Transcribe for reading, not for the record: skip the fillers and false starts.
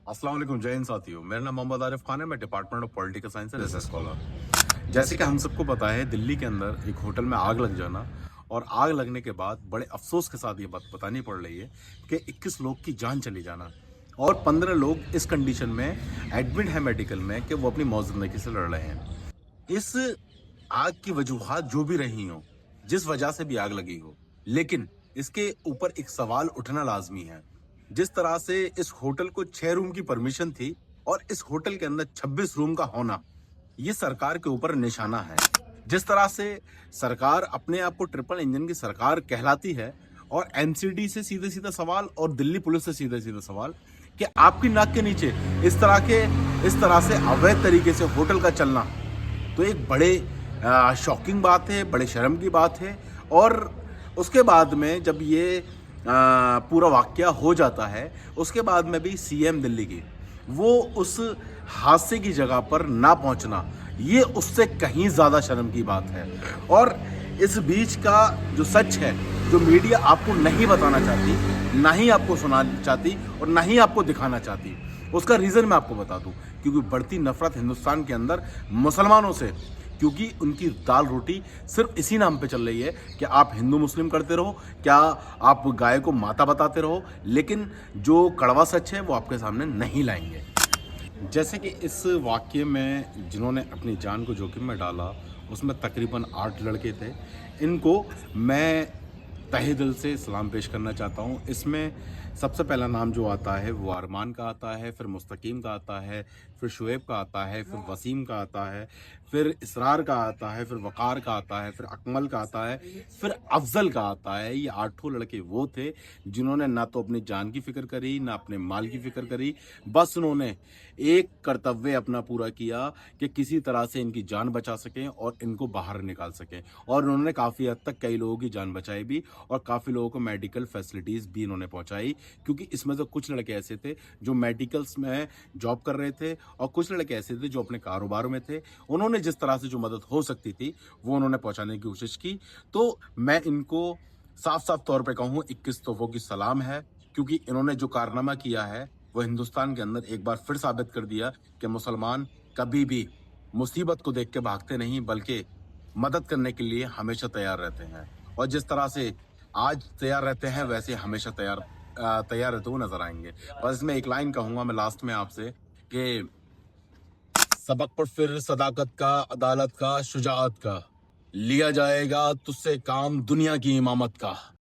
अस्सलाम वालेकुम, जय हिंद साथियों। मेरा नाम मोहम्मद आरिफ खान है। मैं डिपार्टमेंट ऑफ पॉलिटिकल साइंस से रिसर्च स्कॉलर। जैसे कि हम सबको पता है, दिल्ली के अंदर एक होटल में आग लग जाना और आग लगने के बाद बड़े अफसोस के साथ ये बात बतानी पड़ रही है कि 21 लोग की जान चली जाना और 15 लोग इस कंडीशन में एडमिट है मेडिकल में कि वो अपनी मौत जिंदगी से लड़ रहे हैं। इस आग की वजूहात जो भी रही हो, जिस वजह से भी आग लगी हो, लेकिन इसके ऊपर एक सवाल उठना लाजमी है। जिस तरह से इस होटल को 6 रूम की परमिशन थी और इस होटल के अंदर 26 रूम का होना, ये सरकार के ऊपर निशाना है। जिस तरह से सरकार अपने आप को ट्रिपल इंजन की सरकार कहलाती है और एनसीडी से सीधे सीधा सवाल और दिल्ली पुलिस से सीधे सीधा सवाल कि आपकी नाक के नीचे इस तरह से अवैध तरीके से होटल का चलना तो एक बड़े शॉकिंग बात है, बड़े शर्म की बात है। और उसके बाद में जब ये पूरा वाकया हो जाता है, उसके बाद में भी सीएम दिल्ली की वो उस हादसे की जगह पर ना पहुंचना, ये उससे कहीं ज़्यादा शर्म की बात है। और इस बीच का जो सच है, जो मीडिया आपको नहीं बताना चाहती, ना ही आपको सुनाना चाहती और ना ही आपको दिखाना चाहती, उसका रीज़न मैं आपको बता दूं। क्योंकि बढ़ती नफरत हिंदुस्तान के अंदर मुसलमानों से, क्योंकि उनकी दाल रोटी सिर्फ इसी नाम पे चल रही है कि आप हिंदू मुस्लिम करते रहो, क्या आप गाय को माता बताते रहो, लेकिन जो कड़वा सच है वो आपके सामने नहीं लाएंगे। जैसे कि इस वाक़ये में जिन्होंने अपनी जान को जोखिम में डाला, उसमें तकरीबन 8 लड़के थे। इनको मैं तहे दिल से सलाम पेश करना चाहता हूँ। इसमें सबसे पहला नाम जो आता है वो अरमान का आता है, फिर मुस्तकीम का आता है, फिर शुएब का आता है, फिर वसीम का आता है, फिर इसरार का आता है, फिर वक़ार का आता है, फिर अकमल का आता है, फिर अफ़ज़ल का आता है। ये 8 लड़के वो थे जिन्होंने ना तो अपनी जान की फ़िक्र करी, ना अपने माल की फ़िक्र करी। बस उन्होंने एक कर्तव्य अपना पूरा किया कि किसी तरह से इनकी जान बचा सकें और इनको बाहर निकाल सकें। और उन्होंने काफ़ी हद तक कई लोगों की जान बचाई भी और काफ़ी लोगों को मेडिकल फैसिलिटीज़ भी इन्होंने पहुंचाई। क्योंकि इसमें से कुछ लड़के ऐसे थे जो मेडिकल्स में जॉब कर रहे थे और कुछ लड़के ऐसे थे जो अपने कारोबार में थे। उन्होंने जिस तरह से जो मदद हो सकती थी वो उन्होंने पहुंचाने की कोशिश की। तो मैं इनको साफ साफ तौर पे कहूँ, 21 तोपों की सलाम है। क्योंकि इन्होंने जो कारनामा किया है वो हिंदुस्तान के अंदर एक बार फिर साबित कर दिया कि मुसलमान कभी भी मुसीबत को देख के भागते नहीं, बल्कि मदद करने के लिए हमेशा तैयार रहते हैं। और जिस तरह से आज तैयार रहते हैं, वैसे हमेशा तैयार रहते हुए नजर आएंगे। बस इसमें एक लाइन कहूंगा मैं लास्ट में आपसे कि सबक पर फिर सदाकत का, अदालत का, शुजाअत का, लिया जाएगा तुझसे काम दुनिया की इमामत का।